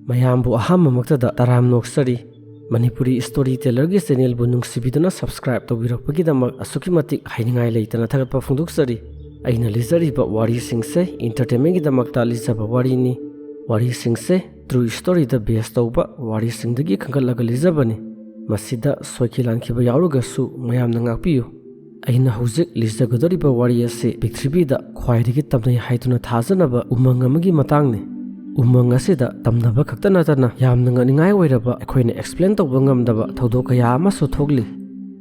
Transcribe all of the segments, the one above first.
ꯃꯌꯥꯝꯕꯨ ꯑꯍꯥꯟꯕꯃꯛꯇꯗ ꯇꯔꯥꯝ ꯅꯣꯛꯆꯔꯤ Manipuri story ꯇꯦꯂꯔꯒꯤ ꯆꯦꯅꯦꯜꯕꯨ ꯅꯨꯡꯁꯤꯕꯤꯗꯨꯅ subscribe ꯇꯧꯕꯤꯔꯛꯄꯒꯤꯗꯃꯛ ꯑꯁꯨꯛꯀꯤ ꯃꯇꯤꯛ ꯍꯥꯏꯅꯤꯡꯉꯥꯏ ꯂꯩꯇꯅ ꯊꯥꯒꯠꯄ ꯐꯣꯡꯗꯣꯛꯆꯔꯤ ꯑꯩꯅ ꯂꯤꯖꯔꯤꯕ ꯋꯥꯔꯤꯁꯤꯡꯁꯦ ꯏꯟꯇꯔꯇꯦꯟꯃꯦꯟꯠꯒꯤꯗꯃꯛꯇ ꯂꯤꯖꯕ ꯋꯥꯔꯤꯅꯤ ꯋꯥꯔꯤꯁꯤꯡꯁꯦ ꯇ꯭ꯔꯨ ꯁ꯭ꯇꯣꯔꯤꯗ ꯕꯦꯁ ꯇꯧꯕ ꯋꯥꯔꯤꯁꯤꯡꯗꯒꯤ ꯈꯟꯒꯠꯂꯒ ꯂꯤꯖꯕꯅꯤ ꯃꯁꯤꯗ ꯁꯣꯏꯈꯤ ꯂꯥꯟꯈꯤꯕ ꯌꯥꯎꯔꯒꯁꯨ ꯃꯌꯥꯝꯅ ꯉꯥꯛꯄꯤꯌꯨ ꯑꯩꯅ ꯍꯧꯖꯤꯛ ꯂꯤꯖꯒꯗꯧꯔꯤꯕ ꯋꯥꯔꯤ ꯑꯁꯤ ꯄ꯭ꯔꯤꯊꯤꯕꯤꯗ ꯈ꯭ꯋꯥꯏꯗꯒꯤ ꯇꯝꯅꯩ ꯍꯥꯏꯗꯨꯅ ꯊꯥꯖꯅꯕ ꯎꯃꯪ ꯑꯃꯒꯤ ꯃꯇꯥꯡꯅꯤ ꯎꯃꯪ ꯑꯁꯤꯗ ꯇꯝꯅꯕ ꯈꯛꯇ ꯅꯠꯇꯅ ꯌꯥꯝꯅ ꯉꯛꯅꯤꯡꯉꯥꯏ ꯑꯣꯏꯔꯕ ꯑꯩꯈꯣꯏꯅ ꯑꯦꯛꯁꯄ꯭ꯂꯦꯟ ꯇꯧꯕ ꯉꯝꯗꯕ ꯊꯧꯗꯣꯛ ꯀꯌꯥ ꯑꯃꯁꯨ ꯊꯣꯛꯂꯤ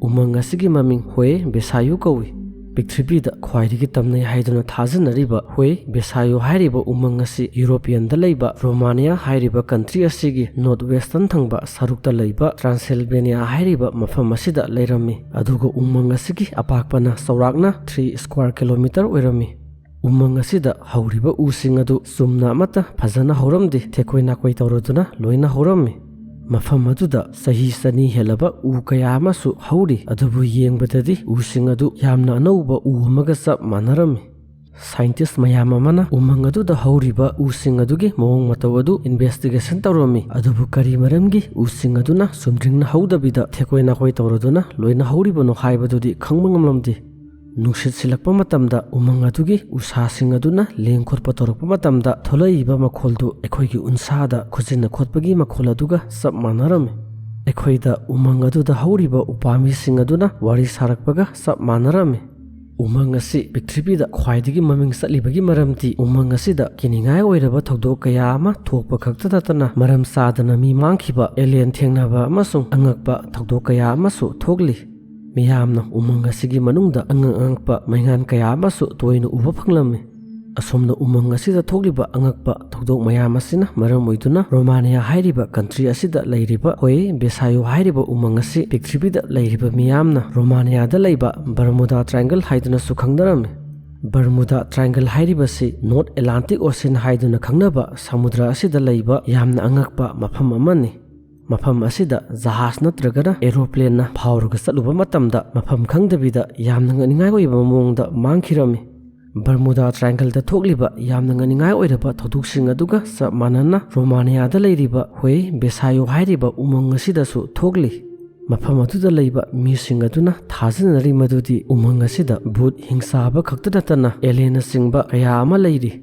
ꯎꯃꯪ ꯑꯁꯤꯒꯤ ꯃꯃꯤꯡ ꯍ꯭ꯋꯦ ꯕꯦꯁꯥꯌꯨ ꯀꯧꯏ ꯄ꯭ꯔꯤꯊꯤꯕꯤꯗ ꯈ꯭ꯋꯥꯏꯗꯒꯤ ꯇꯝꯅꯩ ꯍꯥꯏꯗꯨꯅ ꯊꯥꯖꯅꯔꯤꯕ ꯍ꯭ꯋꯦ ꯕꯦꯁꯥꯌꯨ ꯍꯥꯏꯔꯤꯕ ꯎꯃꯪ ꯑꯁꯤ ꯌꯨꯔꯣꯄꯤꯌꯟꯗ ꯂꯩꯕ ꯔꯣꯃꯥꯅꯤꯌꯥ ꯍꯥꯏꯔꯤꯕ ꯀꯟꯇ꯭ꯔꯤ ꯑꯁꯤꯒꯤ ꯅꯣꯔꯠ ꯋꯦꯁꯇꯔꯟ ꯊꯪꯕ ꯁꯔꯨꯛꯇ ꯂꯩꯕ ꯇ꯭ꯔꯥꯟꯁꯤꯜꯚꯦꯅꯤꯌꯥ ꯍꯥꯏꯔꯤꯕ ꯃꯐꯝ ꯑꯁꯤꯗ ꯂꯩꯔꯝꯃꯤ ꯑꯗꯨꯒ ꯎꯃꯪ ꯑꯁꯤꯒꯤ ꯑꯄꯥꯛꯄꯅ ꯆꯥꯎꯔꯥꯛꯅ 3 ꯁ꯭ꯀ꯭ꯋꯥꯔ ꯀꯤꯂꯣꯃꯤꯇꯔ ꯑꯣꯏꯔꯝꯃꯤ ꯎꯃꯪ ꯑꯁꯤꯗ ꯍꯧꯔꯤꯕ ꯎꯁꯤꯡ ꯑꯗꯨ ꯆꯨꯝꯅ ꯑꯃꯠꯇ ꯐꯖꯅ ꯍꯧꯔꯝꯗꯦ ꯊꯦꯛꯀꯣꯏ ꯅꯥꯀꯣꯏ ꯇꯧꯔꯗꯨꯅ ꯂꯣꯏꯅ ꯍꯧꯔꯝꯃꯤ ꯃꯐꯝ ꯑꯗꯨꯗ ꯆꯍꯤ 200 ꯍꯦꯜꯂꯕ ꯎ ꯀꯌꯥ ꯑꯃꯁꯨ ꯍꯧꯔꯤ ꯑꯗꯨꯕꯨ ꯌꯦꯡꯕꯗꯗꯤ ꯎꯁꯤꯡ ꯑꯗꯨ ꯌꯥꯝꯅ ꯑꯅꯧꯕ ꯎ ꯑꯃꯒ ꯆꯞ ꯃꯥꯟꯅꯔꯝꯃꯤ ꯁꯥꯏꯟꯇꯤꯁꯠ ꯃꯌꯥꯝ ꯑꯃꯅ ꯎꯃꯪ ꯑꯗꯨꯗ ꯍꯧꯔꯤꯕ ꯎꯁꯤꯡ ꯑꯗꯨꯒꯤ ꯃꯑꯣꯡ ꯃꯇꯧ ꯑꯗꯨ ꯏꯟꯚꯦꯁꯇꯤꯒꯦꯁꯟ ꯇꯧꯔꯝꯃꯤ ꯑꯗꯨꯕꯨ ꯀꯔꯤ ꯃꯔꯝꯒꯤ ꯎꯁꯤꯡ ꯑꯗꯨꯅ ꯆꯨꯝꯗ꯭ꯔꯤꯡꯅ ꯍꯧꯗꯕꯤꯗ ꯊꯦꯛꯀꯣꯏ ꯅꯥꯀꯣꯏ ꯇꯧꯔꯗꯨꯅ ꯂꯣꯏꯅ ꯍꯧꯔꯤꯕꯅꯣ ꯍꯥꯏꯕꯗꯨꯗꯤ ꯈꯪꯕ ꯉꯝꯂꯝꯗꯦ ꯅꯨꯡꯁꯤꯠ ꯁꯤꯜꯂꯛꯄ ꯃꯇꯝꯗ ꯎꯃꯪ ꯑꯗꯨꯒꯤ ꯎꯁꯥꯁꯤꯡ ꯑꯗꯨꯅ ꯂꯦꯡ ꯈꯣꯠꯄ ꯇꯧꯔꯛꯄ ꯃꯇꯝꯗ ꯊꯣꯛꯂꯛꯏꯕ ꯃꯈꯣꯜꯗꯨ ꯑꯩꯈꯣꯏꯒꯤ ꯎꯟꯁꯥꯗ ꯈꯨꯖꯤꯟꯅ ꯈꯣꯠꯄꯒꯤ ꯃꯈꯣꯜ ꯑꯗꯨꯒ ꯆꯞ ꯃꯥꯟꯅꯔꯝꯃꯤ ꯑꯩꯈꯣꯏꯗ ꯎꯃꯪ ꯑꯗꯨꯗ ꯍꯧꯔꯤꯕ ꯎꯄꯥꯝꯕꯤꯁꯤꯡ ꯑꯗꯨꯅ ꯋꯥꯔꯤ ꯁꯥꯔꯛꯄꯒ ꯆꯞ ꯃꯥꯟꯅꯔꯝꯃꯤ ꯎꯃꯪ ꯑꯁꯤ ꯄ꯭ꯔꯤꯊꯤꯕꯤꯗ ꯈ꯭ꯋꯥꯏꯗꯒꯤ ꯃꯃꯤꯡ ꯆꯠꯂꯤꯕꯒꯤ ꯃꯔꯝꯗꯤ ꯎꯃꯪ ꯑꯁꯤꯗ ꯀꯤꯅꯤꯡꯉꯥꯏ ꯑꯣꯏꯔꯕ ꯊꯧꯗꯣꯛ ꯀꯌꯥ ꯑꯃ ꯊꯣꯛꯄ ꯈꯛꯇ ꯅꯠꯇꯅ ꯃꯔꯝ ꯆꯥꯗꯅ ꯃꯤ ꯃꯥꯡꯈꯤꯕ ꯑꯦꯂꯤꯌꯟ ꯊꯦꯡꯅꯕ ꯑꯃꯁꯨꯡ ꯑꯉꯛꯄ ꯊꯧꯗꯣꯛ ꯀꯌا ꯑꯃꯁꯨ ꯊꯣꯛꯂꯤ ꯃꯤꯌꯥꯝꯅ ꯎꯃꯪ ꯑꯁꯤꯒꯤ ꯃꯅꯨꯡꯗ ꯑꯉꯛꯄ ꯃꯩꯉꯥꯟ ꯀꯌꯥ ꯑꯃꯁꯨ ꯇꯣꯏꯅ ꯎꯕ ꯐꯪꯂꯝꯃꯤ ꯑꯁꯣꯝꯅ ꯎꯃꯪ ꯑꯁꯤꯗ ꯊꯣꯛꯂꯤꯕ ꯑꯉꯛꯄ ꯊꯧꯗꯣꯛ ꯃꯌꯥꯝ ꯑꯁꯤꯅ ꯃꯔꯝ ꯑꯣꯏꯗꯨꯅ ꯔꯣꯃꯥꯅꯤꯌꯥ ꯍꯥꯏꯔꯤꯕ ꯀꯟꯇ꯭ꯔꯤ ꯑꯁꯤꯗ ꯂꯩꯔꯤꯕ ꯍ꯭ꯋꯦ ꯕꯦꯁꯥꯌꯨ ꯍꯥꯏꯔꯤꯕ ꯎꯃꯪ ꯑꯁꯤ ꯄ꯭ꯔꯤꯊꯤꯕꯤꯗ ꯂꯩꯔꯤꯕ ꯃꯤꯌꯥꯝꯅ ꯔꯣꯃꯥꯅꯤꯌꯥꯗ ꯂꯩꯕ ꯕꯔꯃꯨꯗꯥ ꯇ꯭ꯔꯥꯏꯡꯒꯜ ꯍꯥꯏꯗꯨꯅꯁꯨ ꯈꯪꯅꯔꯝꯃꯤ ꯕꯔꯃꯨꯗꯥ ꯇ꯭ꯔꯥꯏꯡꯒꯜ ꯍꯥꯏꯔꯤꯕꯁꯤ ꯅꯣꯔꯠ ꯑꯦꯠꯂꯥꯟꯇꯤꯛ ꯑꯣꯁꯤꯟ ꯍꯥꯏꯗꯨꯅ ꯈꯪꯅꯕ ꯁꯃꯨꯗ꯭ꯔ ꯑꯁꯤꯗ ꯂꯩꯕ ꯌꯥꯝꯅ ꯑꯉꯛꯄ ꯃꯐꯝ ꯑꯃꯅꯤ ꯃꯐꯝ ꯑꯁꯤꯗ ꯖꯍꯥꯖ ꯅꯠꯇ꯭ꯔꯒꯅ ꯑꯦꯔꯣꯄ꯭ꯂꯦꯟꯅ ꯐꯥꯎꯔꯒ ꯆꯠꯂꯨꯕ ꯃꯇꯝꯗ ꯃꯐꯝ ꯈꯪꯗꯕꯤꯗ ꯌꯥꯝꯅ ꯉꯛꯅꯤꯡꯉꯥꯏ ꯑꯣꯏꯕ ꯃꯑꯣꯡꯗ ꯃꯥꯡꯈꯤꯔꯝꯃꯤ ꯕꯔꯃꯨꯗꯥ ꯇ꯭ꯔꯥꯏꯡꯒꯜꯗ ꯊꯣꯛꯂꯤꯕ ꯌꯥꯝꯅ ꯉꯛꯅꯤꯡꯉꯥꯏ ꯑꯣꯏꯔꯕ ꯊꯧꯗꯣꯛꯁꯤꯡ ꯑꯗꯨꯒ ꯆꯞ ꯃꯥꯟꯅꯅ ꯔꯣꯃꯥꯅꯤꯌꯥꯗ ꯂꯩꯔꯤꯕ ꯍ꯭ꯋꯦ ꯕꯦꯁꯥꯌꯨ ꯍꯥꯏꯔꯤꯕ ꯎꯃꯪ ꯑꯁꯤꯗꯁꯨ ꯊꯣꯛꯂꯤ ꯃꯐꯝ ꯑꯗꯨꯗ ꯂꯩꯕ ꯃꯤꯁꯤꯡ ꯑꯗꯨꯅ ꯊꯥꯖꯅꯔꯤ ꯃꯗꯨꯗꯤ ꯎꯃꯪ ꯑꯁꯤꯗ ꯚꯨꯠ ꯍꯤꯡꯁꯥꯕ ꯈꯛꯇ ꯅꯠꯇꯅ ꯑꯦꯂꯤꯌꯟꯅꯆꯤꯡꯕ ꯀꯌꯥ ꯑꯃ ꯂꯩꯔꯤ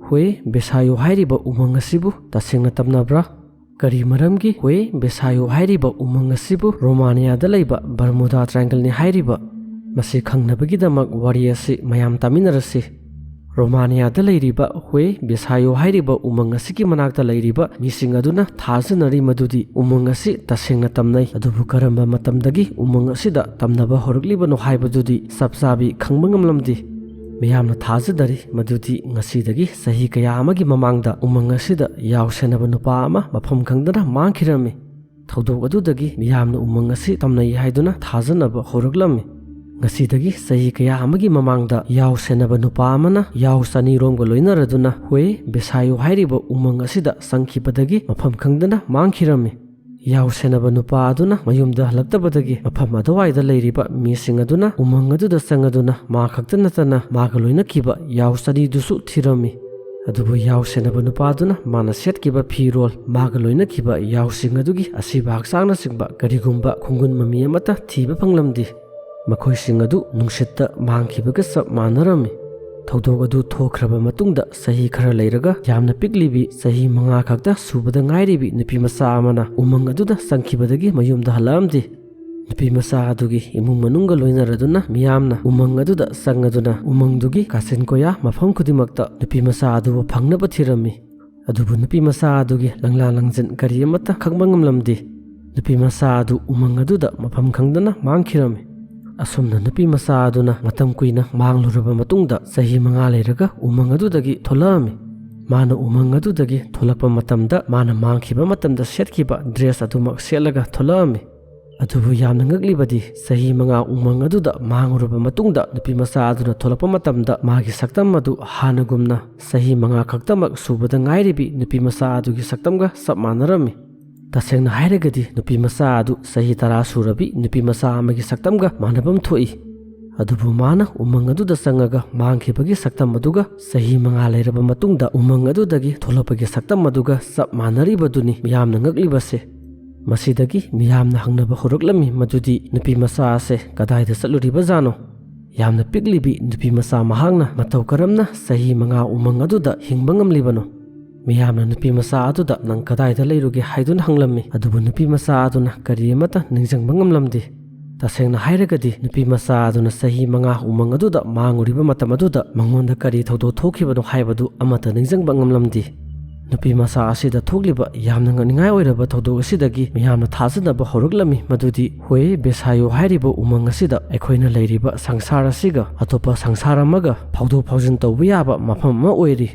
ꯍ꯭ꯋꯦ ꯕꯦꯁꯥꯌꯨ ꯍꯥꯏꯔꯤꯕ ꯎꯃꯪ ꯑꯁꯤꯕꯨ ꯇꯁꯦꯡꯅ ꯇꯝꯅꯕ꯭ꯔꯥ ꯀꯔꯤ ꯃꯔꯝꯒꯤ ꯍ꯭ꯋꯦ ꯕꯦꯁꯥꯌꯨ ꯍꯥꯏꯔꯤꯕ ꯎꯃꯪ ꯑꯁꯤꯕꯨ ꯔꯣꯃꯥꯅꯤꯌꯥꯗ ꯂꯩꯕ ꯕꯔꯃꯨꯗꯥ ꯇ꯭ꯔꯥꯏꯡꯒꯜꯅꯤ ꯍꯥꯏꯔꯤꯕ ꯃꯁꯤ ꯈꯪꯅꯕꯒꯤꯗꯃꯛ ꯋꯥꯔꯤ ꯑꯁꯤ ꯃꯌꯥꯝ ꯇꯥꯃꯤꯟꯅꯔꯁꯤ ꯔꯣꯃꯥꯅꯤꯌꯥꯗ ꯂꯩꯔꯤꯕ ꯍ꯭ꯋꯦ ꯕꯦꯁꯥꯌꯨ ꯍꯥꯏꯔꯤꯕ ꯎꯃꯪ ꯑꯁꯤꯒꯤ ꯃꯅꯥꯛꯇ ꯂꯩꯔꯤꯕ ꯃꯤꯁꯤꯡ ꯑꯗꯨꯅ ꯊꯥꯖꯅꯔꯤ ꯃꯗꯨꯗꯤ ꯎꯃꯪ ꯑꯁꯤ ꯇꯁꯦꯡꯅ ꯇꯝꯅꯩ ꯑꯗꯨꯕꯨ ꯀꯔꯝꯕ ꯃꯇꯝꯗꯒꯤ ꯎꯃꯪ ꯑꯁꯤꯗ ꯇꯝꯅꯕ ꯍꯧꯔꯛꯂꯤꯕꯅꯣ ꯍꯥꯏꯕꯗꯨꯗꯤ ꯆꯞ ꯆꯥꯕꯤ ꯈꯪꯕ ꯉꯝꯂꯝꯗꯦ ꯃꯤꯌꯥꯝꯅ ꯊꯥꯖꯗꯔꯤ ꯃꯗꯨꯗꯤ ꯉꯁꯤꯗꯒꯤ ꯆꯍꯤ ꯀꯌా ꯑꯃꯒꯤ ꯃꯃꯥꯡꯗ ꯎꯃꯪ ꯑꯁꯤꯗ ꯌꯥꯎ ꯁꯦꯟꯅꯕ ꯅꯨꯄꯥ ꯑꯃ ꯃꯐꯝ ꯈꯪꯗꯅ ꯃꯥꯡꯈꯤꯔꯝꯃꯤ ꯊꯧꯗꯣꯛ ꯑꯗꯨꯗꯒꯤ ꯃꯤꯌꯥꯝꯅ ꯎꯃꯪ ꯑꯁꯤ ꯇꯝꯅꯩ ꯍꯥꯏꯗꯨꯅ ꯊꯥꯖꯅꯕ ꯍꯧꯔꯛꯂꯝꯃꯤ ꯉꯁꯤꯗꯒꯤ ꯆꯍꯤ ꯀꯌꯥ ꯑꯃꯒꯤ ꯃꯃꯥꯡꯗ ꯌꯥꯎ ꯁꯦꯟꯅꯕ ꯅꯨꯄꯥ ꯑꯃꯅ ꯌꯥꯎ 200ꯔꯣꯝꯒ ꯂꯣꯏꯅꯔꯗꯨꯅ ꯍ꯭ꯋꯦ ꯕꯦꯁꯥꯌꯨ ꯍꯥꯏꯔꯤꯕ ꯎꯃꯪ ꯑꯁꯤꯗ ꯆꯪꯈꯤꯕꯗꯒꯤ ꯃꯐꯝ ꯈꯪꯗꯅ ꯃꯥꯡꯈꯤꯔꯝꯃꯤ ꯌꯥꯎ ꯁꯦꯟꯅꯕ ꯅꯨꯄꯥ ꯑꯗꯨꯅ ꯃꯌꯨꯝꯗ ꯍꯜꯂꯛꯇꯕꯗꯒꯤ ꯃꯐꯝ ꯑꯗꯨꯋꯥꯏꯗ ꯂꯩꯔꯤꯕ ꯃꯤꯁꯤꯡ ꯑꯗꯨꯅ ꯎꯃꯪ ꯑꯗꯨꯗ ꯆꯪꯉꯗꯨꯅ ꯃꯥ ꯈꯛꯇ ꯅꯠꯇꯅ ꯃꯥꯒ ꯂꯣꯏꯅꯈꯤꯕ ꯌꯥꯎ 200ꯗꯨꯁꯨ ꯊꯤꯔꯝꯃꯤ ꯑꯗꯨꯕꯨ ꯌꯥꯎ ꯁꯦꯟꯅꯕ ꯅꯨꯄꯥꯗꯨꯅ ꯃꯥꯅ ꯁꯦꯠꯈꯤꯕ ꯐꯤꯔꯣꯜ ꯃꯥꯒ ꯂꯣꯏꯅꯈꯤꯕ ꯌꯥꯎꯁꯤꯡ ꯑꯗꯨꯒꯤ ꯑꯁꯤꯕ ꯍꯛꯆꯥꯡꯅꯆꯤꯡꯕ ꯀꯔꯤꯒꯨꯝꯕ ꯈꯨꯡꯒꯨꯟ ꯃꯃꯤ ꯑꯃꯠꯇ ꯊꯤꯕ ꯐꯪꯂꯝꯗꯦ ꯃꯈꯣꯏꯁꯤꯡ ꯑꯗꯨ ꯅꯨꯡꯁꯤꯠꯇ ꯃꯥꯡꯈꯤꯕꯒ ꯆꯞ ꯃꯥꯟꯅꯔꯝꯃꯤ ꯊꯧꯗꯣꯛ ꯑꯗꯨ ꯊꯣꯛꯈ꯭ꯔꯕ ꯃꯇꯨꯡꯗ ꯆꯍꯤ ꯈꯔ ꯂꯩꯔꯒ ꯌꯥꯝꯅ ꯄꯤꯛꯂꯤꯕꯤ ꯆꯍꯤ 5 ꯈꯛꯇ ꯁꯨꯕꯗ ꯉꯥꯏꯔꯤꯕꯤ ꯅꯨꯄꯤꯃꯆꯥ ꯑꯃꯅ ꯎꯃꯪ ꯑꯗꯨꯗ ꯆꯪꯈꯤꯕꯗꯒꯤ ꯃꯌꯨꯝꯗ ꯍꯜꯂꯛꯑꯝꯗꯦ ꯅꯨꯄꯤꯃꯆꯥ ꯑꯗꯨꯒꯤ ꯏꯃꯨꯡ ꯃꯅꯨꯡꯒ ꯂꯣꯏꯅꯔꯗꯨꯅ ꯃꯤꯌꯥꯝꯅ ꯎꯃꯪ ꯑꯗꯨꯗ ꯆꯪꯉꯗꯨꯅ ꯎꯃꯪꯗꯨꯒꯤ ꯀꯥꯆꯤꯟ ꯀꯣꯌꯥ ꯃꯐꯝ ꯈꯨꯗꯤꯡꯃꯛꯇ ꯅꯨꯄꯤꯃꯆꯥ ꯑꯗꯨꯕꯨ ꯐꯪꯅꯕ ꯊꯤꯔꯝꯃꯤ ꯑꯗꯨꯕꯨ ꯅꯨꯄꯤꯃꯆꯥ ꯑꯗꯨꯒꯤ ꯂꯪꯂꯥ ꯂꯪꯖꯤꯟ ꯀꯔꯤ ꯑꯃꯠꯇ ꯈꯪꯕ ꯉꯝꯂꯝꯗꯦ ꯅꯨꯄꯤꯃꯆꯥ ꯑꯗꯨ ꯎꯃꯪ ꯑꯗꯨꯗ ꯃꯐꯝ ꯈꯪꯗꯅ ꯃꯥꯡꯈꯤꯔꯝꯃꯤ ꯑꯁꯨꯝꯅ ꯅꯨꯄꯤꯃꯆꯥ ꯑꯗꯨꯅ ꯃꯇꯝ ꯀꯨꯏꯅ ꯃꯥꯡꯂꯨꯔꯕ ꯃꯇꯨꯡꯗ ꯆꯍꯤ 5 ꯂꯩꯔꯒ ꯎꯃꯪ ꯑꯗꯨꯗꯒꯤ ꯊꯣꯛꯂꯛꯑꯝꯃꯤ ꯃꯥꯅ ꯎꯃꯪ ꯑꯗꯨꯗꯒꯤ ꯊꯣꯛꯂꯛꯄ ꯃꯇꯝꯗ ꯃꯥꯅ ꯃꯥꯡꯈꯤꯕ ꯃꯇꯝꯗ ꯁꯦꯠꯈꯤꯕ ꯗ꯭ꯔꯦꯁ ꯑꯗꯨꯃꯛ ꯁꯦꯠꯂꯒ ꯊꯣꯛꯂꯛꯑꯝꯃꯤ ꯑꯗꯨꯕꯨ ꯌꯥꯝꯅ ꯉꯛꯂꯤꯕꯗꯤ ꯆꯍꯤ 5 ꯎꯃꯪ ꯑꯗꯨꯗ ꯃꯥꯡꯂꯨꯔꯕ ꯃꯇꯨꯡꯗ ꯅꯨꯄꯤꯃꯆꯥ ꯑꯗꯨꯅ ꯊꯣꯛꯂꯛꯄ ꯃꯇꯝꯗ ꯃꯥꯒꯤ ꯁꯛꯇꯝ ꯑꯗꯨ ꯍꯥꯟꯅꯒꯨꯝꯅ ꯆꯍꯤ 5 ꯈꯛꯇꯃꯛ ꯁꯨꯕꯗ ꯉꯥꯏꯔꯤꯕꯤ ꯅꯨꯄꯤꯃꯆꯥ ꯑꯗꯨꯒꯤ ꯁꯛꯇꯝꯒ ꯆꯞ ꯃꯥꯟꯅꯔꯝꯃꯤ ꯇꯁꯦꯡꯅ ꯍꯥꯏꯔꯒꯗꯤ ꯅꯨꯄꯤꯃꯆꯥ ꯑꯗꯨ ꯆꯍꯤ 10 ꯁꯨꯔꯕꯤ ꯅꯨꯄꯤꯃꯆꯥ ꯑꯃꯒꯤ ꯁꯛꯇꯝꯒ ꯃꯥꯟꯅꯐꯝ ꯊꯣꯛꯏ ꯑꯗꯨꯕꯨ ꯃꯥꯅ ꯎꯃꯪ ꯑꯗꯨꯗ ꯆꯪꯉꯒ ꯃꯥꯡꯈꯤꯕꯒꯤ ꯁꯛꯇꯝ ꯑꯗꯨꯒ ꯆꯍꯤ 5 ꯂꯩꯔꯕ ꯃꯇꯨꯡꯗ ꯎꯃꯪ ꯑꯗꯨꯗꯒꯤ ꯊꯣꯛꯂꯛꯄꯒꯤ ꯁꯛꯇꯝ ꯑꯗꯨꯒ ꯆꯞ ꯃꯥꯟꯅꯔꯤꯕꯗꯨꯅꯤ ꯃꯤꯌꯥꯝꯅ ꯉꯛꯂꯤꯕꯁꯦ꯫ ꯃꯁꯤꯗꯒꯤ ꯃꯤꯌꯥꯝꯅ ꯍꯪꯅꯕ ꯍꯧꯔꯛꯂꯝꯃꯤ ꯃꯗꯨꯗꯤ ꯅꯨꯄꯤꯃꯆꯥ ꯑꯁꯦ ꯀꯗꯥꯏꯗ ꯆꯠꯂꯨꯔꯤꯕꯖꯥꯠꯅꯣ? ꯌꯥꯝꯅ ꯄꯤꯛꯂꯤꯕꯤ ꯅꯨꯄꯤꯃꯆꯥ ꯃꯍꯥꯛꯅ ꯃꯇꯧ ꯀꯔꯝꯅ ꯆꯍꯤ 5 ꯎꯃꯪ ꯑꯗꯨꯗ ꯍꯤꯡꯕ ꯉꯝꯂꯤꯕꯅꯣ? ꯃꯤꯌꯥꯝꯅ ꯅꯨꯄꯤꯃꯆꯥ ꯑꯗꯨꯗ ꯅꯪ ꯀꯗꯥꯏꯗ ꯂꯩꯔꯨꯒꯦ ꯍꯥꯏꯗꯨꯅ ꯍꯪꯂꯝꯃꯤ꯫ ꯑꯗꯨꯕꯨ ꯅꯨꯄꯤꯃꯆꯥ ꯑꯗꯨꯅ ꯀꯔꯤ ꯑꯃꯠꯇ ꯅꯤꯡꯁꯤꯡꯕ ꯉꯝꯂꯝꯗꯦ꯫ ꯇꯁꯦꯡꯅ ꯍꯥꯏꯔꯒꯗꯤ ꯅꯨꯄꯤꯃꯆꯥ ꯑꯗꯨꯅ ꯆꯍꯤ 5 ꯎꯃꯪ ꯑꯗꯨꯗ ꯃꯥꯡꯉꯨꯔꯤꯕ ꯃꯇꯝ ꯑꯗꯨꯗ ꯃꯉꯣꯟꯗ ꯀꯔꯤ ꯊꯧꯗꯣꯛ ꯊꯣꯛꯈꯤꯕꯅꯣ ꯍꯥꯏꯕꯗꯨ ꯑꯃꯠꯇ ꯅꯤꯡꯁꯤꯡꯕ ꯉꯝꯂꯝꯗꯦ꯫ ꯅꯨꯄꯤꯃꯆꯥ ꯑꯁꯤꯗ ꯊꯣꯛꯂꯤꯕ ꯌꯥꯝꯅ ꯉꯛꯅꯤꯡꯉꯥꯏ ꯑꯣꯏꯔꯕ ꯊꯧꯗꯣꯛ ꯑꯁꯤꯗꯒꯤ ꯃꯤꯌꯥꯝꯅ ꯊꯥꯖꯅꯕ ꯍꯧꯔꯛꯂꯝꯃꯤ ꯃꯗꯨꯗꯤ ꯍꯨꯏ ꯕꯦꯁꯥꯌꯣ ꯍꯥꯏꯔꯤꯕ ꯎꯃꯪ ꯑꯁꯤꯗ ꯑꯩꯈꯣꯏꯅ ꯂꯩꯔꯤꯕ ꯁꯪꯁꯥꯔ ꯑꯁꯤꯒ ꯑꯇꯣꯞꯄ ꯁꯪꯁꯥꯔ ꯑꯃꯒ ꯐꯥꯎꯗꯣꯛ ꯐꯥꯎꯖꯤꯟ ꯇꯧꯕ ꯌꯥꯕ ꯃꯐꯝ ꯑꯃ ꯑꯣꯏꯔꯤ꯫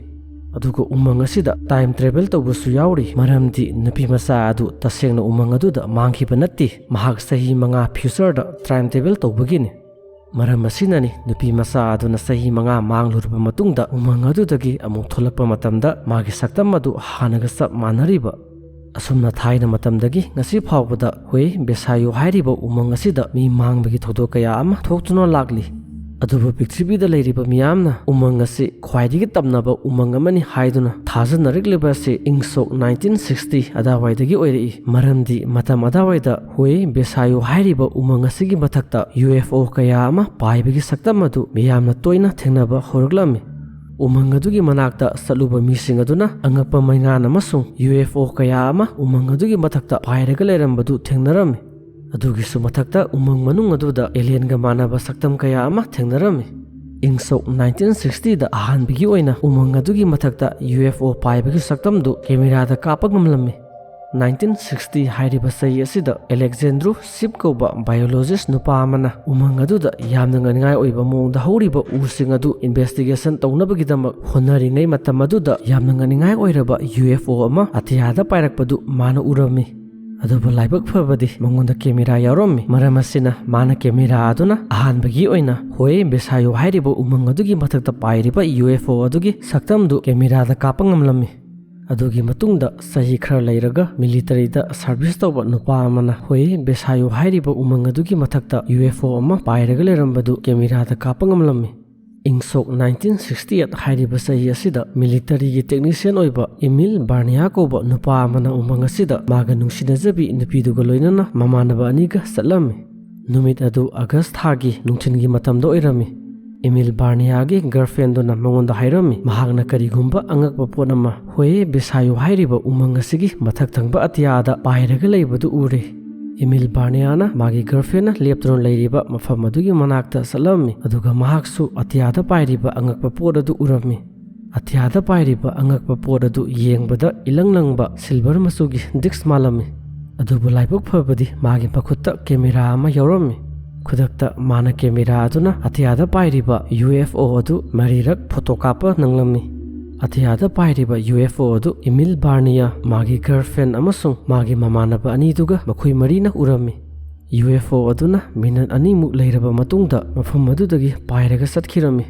ꯑꯗꯨꯒ ꯎꯃꯪ ꯑꯁꯤꯗ ꯇꯥꯏꯝ ꯇ꯭ꯔꯦꯚꯦꯜ ꯇꯧꯕꯁꯨ ꯌꯥꯎꯔꯤ, ꯃꯔꯝꯗꯤ ꯅꯨꯄꯤꯃꯆꯥ ꯑꯗꯨ ꯇꯁꯦꯡꯅ ꯎꯃꯪ ꯑꯗꯨꯗ ꯃꯥꯡꯈꯤꯕ ꯅꯠꯇꯦ, ꯃꯍꯥꯛ ꯆꯍꯤ 5 ꯐ꯭ꯌꯨꯆꯔꯗ ꯇꯥꯏꯝ ꯇ꯭ꯔꯦꯚꯦꯜ ꯇꯧꯕꯒꯤꯅꯤ꯫ ꯃꯔꯝ ꯑꯁꯤꯅꯅꯤ ꯅꯨꯄꯤꯃꯆꯥ ꯑꯗꯨꯅ ꯆꯍꯤ 5 ꯃꯥꯡꯂꯨꯔꯕ ꯃꯇꯨꯡꯗ ꯎꯃꯪ ꯑꯗꯨꯗꯒꯤ ꯑꯃꯨꯛ ꯊꯣꯛꯂꯛꯄ ꯃꯇꯝꯗ ꯃꯥꯒꯤ ꯁꯛꯇꯝ ꯑꯗꯨ ꯍꯥꯟꯅꯒ ꯆꯞ ꯃꯥꯟꯅꯔꯤꯕ꯫ ꯑꯁꯨꯝꯅ ꯊꯥꯏꯅ ꯃꯇꯝꯗꯒꯤ ꯉꯁꯤ ꯐꯥꯎꯕꯗ ꯍꯨꯏ ꯕꯦꯁꯥꯌꯣ ꯍꯥꯏꯔꯤꯕ ꯎꯃꯪ ꯑꯁꯤꯗ ꯃꯤ ꯃꯥꯡꯕꯒꯤ ꯊꯧꯗꯣꯛ ꯀꯌꯥ ꯑꯃ ꯊꯣꯛꯇꯨꯅ ꯂꯥꯛꯂꯤ꯫ ꯑꯗꯨꯕꯨ ꯄ꯭ꯔꯤꯊꯤꯕꯤꯗ ꯂꯩꯔꯤꯕ ꯃꯤꯌꯥꯝꯅ ꯎꯃꯪ ꯑꯁꯤ ꯈ꯭ꯋꯥꯏꯗꯒꯤ ꯇꯝꯅꯕ ꯎꯃꯪ ꯑꯃꯅꯤ ꯍꯥꯏꯗꯨꯅ ꯊꯥꯖꯅꯔꯛꯂꯤꯕ ꯑꯁꯤ ꯏꯪ ꯁꯣꯛ 1960 ꯑꯗꯥꯋꯥꯏꯗꯒꯤ ꯑꯣꯏꯔꯛꯏ, ꯃꯔꯝꯗꯤ ꯃꯇꯝ ꯑꯗꯥꯋꯥꯏꯗ ꯍꯨꯏ ꯕꯦꯁꯥꯌꯣ ꯍꯥꯏꯔꯤꯕ ꯎꯃꯪ ꯑꯁꯤꯒꯤ ꯃꯊꯛꯇ UFO ꯀꯌꯥ ꯑꯃ ꯄꯥꯏꯕꯒꯤ ꯁꯛꯇꯝ ꯑꯗꯨ ꯃꯤꯌꯥꯝꯅ ꯇꯣꯏꯅ ꯊꯦꯡꯅꯕ ꯍꯧꯔꯛꯂꯝꯃꯤ꯫ ꯎꯃꯪ ꯑꯗꯨꯒꯤ ꯃꯅꯥꯛꯇ ꯆꯠꯂꯨꯕ ꯃꯤꯁꯤꯡ ꯑꯗꯨꯅ ꯑꯉꯛꯄ ꯃꯩꯉꯥꯟ ꯑꯃꯁꯨꯡ UFO ꯀꯌా ꯑꯃ ꯎꯃꯪ ꯑꯗꯨꯒꯤ ꯃꯊꯛꯇ ꯄꯥꯏꯔꯒ ꯂꯩꯔꯝꯕꯗꯨ ꯊꯦꯡꯅꯔꯝꯃꯤ꯫ ꯑꯗꯨꯒꯤꯁꯨ ꯃꯊꯛꯇ ꯎꯃꯪ ꯃꯅꯨꯡ ꯑꯗꯨꯗ ꯑꯦꯂꯤꯌꯟꯒ ꯃꯥꯟꯅꯕ ꯁꯛꯇꯝ ꯀꯌꯥ ꯑꯃ ꯊꯦꯡꯅꯔꯝꯃꯤ꯫ ꯏꯪ ꯁꯣꯛ 1960ꯗ ꯑꯍꯥꯟꯕꯒꯤ ꯑꯣꯏꯅ ꯎꯃꯪ ꯑꯗꯨꯒꯤ ꯃꯊꯛꯇ UFO ꯄꯥꯏꯕꯒꯤ ꯁꯛꯇꯝꯗꯨ ꯀꯦꯃꯦꯔꯥꯗ ꯀꯥꯞꯄ ꯉꯝꯂꯝꯃꯤ꯫ 1960 ꯍꯥꯏꯔꯤꯕ ꯆꯍꯤ ꯑꯁꯤꯗ ꯑꯂꯦꯛꯖꯦꯟꯗ꯭ꯔꯨ ꯁꯤꯞ ꯀꯧꯕ ꯕꯥꯏꯑꯣꯂꯣꯖꯤꯁ ꯅꯨꯄꯥ ꯑꯃꯅ ꯎꯃꯪ ꯑꯗꯨꯗ ꯌꯥꯝꯅ ꯉꯛꯅꯤꯡꯉꯥꯏ ꯑꯣꯏꯕ ꯃꯑꯣꯡꯗ ꯍꯧꯔꯤꯕ ꯎꯁꯤꯡ ꯑꯗꯨ ꯏꯟꯚꯦꯁꯇꯤꯒꯦꯁꯟ ꯇꯧꯅꯕꯒꯤꯗꯃꯛ ꯍꯣꯠꯅꯔꯤꯉꯩ ꯃꯇꯝ ꯑꯗꯨꯗ ꯌꯥꯝꯅ ꯉꯛꯅꯤꯡꯉꯥꯏ ꯑꯣꯏꯔꯕ UFO ꯑꯃ ꯑꯇꯤꯌꯥꯗ ꯄꯥꯏꯔꯛꯄꯗꯨ ꯃꯥꯅ ꯎꯔꯝꯃꯤ꯫ ꯑꯗꯨꯕꯨ ꯂꯥꯏꯕꯛ ꯐꯕꯗꯤ ꯃꯉꯣꯟꯗ ꯀꯦꯃꯦꯔꯥ ꯌꯥꯎꯔꯝꯃꯤ꯫ ꯃꯔꯝ ꯑꯁꯤꯅ ꯃꯥꯅ ꯀꯦꯃꯦꯔꯥ ꯑꯗꯨꯅ ꯑꯍꯥꯟꯕꯒꯤ ꯑꯣꯏꯅ ꯍꯨꯏ ꯕꯦꯁꯥꯌꯣ ꯍꯥꯏꯔꯤꯕ ꯎꯃꯪ ꯑꯗꯨꯒꯤ ꯃꯊꯛꯇ ꯄꯥꯏꯔꯤꯕ UFO ꯑꯗꯨꯒꯤ ꯁꯛꯇꯝꯗꯨ ꯀꯦꯃꯦꯔꯥꯗ ꯀꯥꯞꯄ ꯉꯝꯂꯝꯃꯤ꯫ ꯑꯗꯨꯒꯤ ꯃꯇꯨꯡꯗ ꯆꯍꯤ ꯈꯔ ꯂꯩꯔꯒ ꯃꯤꯂꯤꯇꯔꯤꯗ ꯁꯔꯚꯤꯁ ꯇꯧꯕ ꯅꯨꯄꯥ ꯑꯃꯅ ꯍꯨꯏ ꯕꯦꯁꯥꯌꯣ ꯍꯥꯏꯔꯤꯕ ꯎꯃꯪ ꯑꯗꯨꯒꯤ ꯃꯊꯛꯇ UFO ꯑꯃ ꯄꯥꯏꯔꯒ ꯂꯩꯔꯝꯕꯗꯨ ꯀꯦꯃꯦꯔꯥꯗ ꯀꯥꯞꯄ ꯉꯝꯂꯝꯃꯤ꯫ ꯏꯪ ꯁꯣꯛ 1968 ꯍꯥꯏꯔꯤꯕ ꯆꯍꯤ ꯑꯁꯤꯗ ꯃꯤꯂꯤꯇꯔꯤꯒꯤ ꯇꯦꯛꯅꯤꯁꯤꯌꯟ ꯑꯣꯏꯕ ꯏꯃꯤꯜ ꯕꯥꯔꯅꯤꯌꯥ ꯀꯧꯕ ꯅꯨꯄꯥ ꯑꯃꯅ ꯎꯃꯪ ꯑꯁꯤꯗ ꯃꯥꯒ ꯅꯨꯡꯁꯤꯅꯖꯕꯤ ꯅꯨꯄꯤꯗꯨꯒ ꯂꯣꯏꯅꯅ ꯃꯃꯥꯟꯅꯕ ꯑꯅꯤꯒ ꯆꯠꯂꯝꯃꯤ꯫ ꯅꯨꯃꯤꯠ ꯑꯗꯨ ꯑꯒꯁꯠ ꯊꯥꯒꯤ ꯅꯨꯡꯊꯤꯜꯒꯤ ꯃꯇꯝꯗ ꯑꯣꯏꯔꯝꯃꯤ꯫ ꯏꯃꯤꯜ ꯕꯥꯔꯅꯤꯌꯥꯒꯤ ꯒꯔꯜꯐ꯭ꯔꯦꯟꯗꯨꯅ ꯃꯉꯣꯟꯗ ꯍꯥꯏꯔꯝꯃꯤ ꯃꯍꯥꯛꯅ ꯀꯔꯤꯒꯨꯝꯕ ꯑꯉꯛꯄ ꯄꯣꯠ ꯑꯃ ꯍꯨꯏ ꯕꯦꯁꯥꯌꯣ ꯍꯥꯏꯔꯤꯕ ꯎꯃꯪ ꯑꯁꯤꯒꯤ ꯃꯊꯛ ꯊꯪꯕ ꯑꯇꯤꯌꯥꯗ ꯄꯥꯏꯔꯒ ꯂꯩꯕꯗꯨ ꯎꯔꯦ꯫ ꯏꯃꯤꯜ ꯕꯥꯔꯅꯤꯌꯥꯅ ꯃꯥꯒꯤ ꯒꯔꯜꯐ꯭ꯔꯦꯟꯅ ꯂꯦꯞꯇꯨꯅ ꯂꯩꯔꯤꯕ ꯃꯐꯝ ꯑꯗꯨꯒꯤ ꯃꯅꯥꯛꯇ ꯆꯠꯂꯝꯃꯤ, ꯑꯗꯨꯒ ꯃꯍꯥꯛꯁꯨ ꯑꯇꯤꯌꯥꯗ ꯄꯥꯏꯔꯤꯕ ꯑꯉꯛꯄ ꯄꯣꯠ ꯑꯗꯨ ꯎꯔꯝꯃꯤ꯫ ꯑꯇꯤꯌꯥꯗ ꯄꯥꯏꯔꯤꯕ ꯑꯉꯛꯄ ꯄꯣꯠ ꯑꯗꯨ ꯌꯦꯡꯕꯗ ꯏꯂꯪ ꯂꯪꯕ ꯁꯤꯜꯚꯔ ꯃꯆꯨꯒꯤ ꯗꯤꯛꯁ ꯃꯥꯜꯂꯝꯃꯤ꯫ ꯑꯗꯨꯕꯨ ꯂꯥꯏꯕꯛ ꯐꯕꯗꯤ ꯃꯥꯒꯤ ꯃꯈꯨꯠꯇ ꯀꯦꯃꯦꯔꯥ ꯑꯃ ꯌꯥꯎꯔꯝꯃꯤ꯫ ꯈꯨꯗꯛꯇ ꯃꯥꯅ ꯀꯦꯃꯦꯔꯥ ꯑꯗꯨꯅ ꯑꯇꯤꯌꯥꯗ ꯄꯥꯏꯔꯤꯕ UFO ꯑꯗꯨ ꯃꯔꯤꯔꯛ ꯐꯣꯇꯣ ꯀꯥꯞꯄ ꯅꯪꯂꯝꯃꯤ꯫ ꯑꯇꯤꯌꯥꯗ ꯄꯥꯏꯔꯤꯕ UFO ꯑꯗꯨ ꯏꯃꯤꯜ ꯕꯥꯔꯅꯤꯌꯥ, ꯃꯥꯒꯤ ꯒꯔꯜꯐ꯭ꯔꯦꯟ ꯑꯃꯁꯨꯡ ꯃꯥꯒꯤ ꯃꯃꯥꯟꯅꯕ ꯑꯅꯤꯗꯨꯒ ꯃꯈꯣꯏ ꯃꯔꯤꯅ ꯎꯔꯝꯃꯤ꯫ UFO ꯑꯗꯨꯅ ꯃꯤꯅꯠ 2ꯃꯨꯛ ꯂꯩꯔꯕ ꯃꯇꯨꯡꯗ ꯃꯐꯝ ꯑꯗꯨꯗꯒꯤ ꯄꯥꯏꯔꯒ ꯆꯠꯈꯤꯔꯝꯃꯤ꯫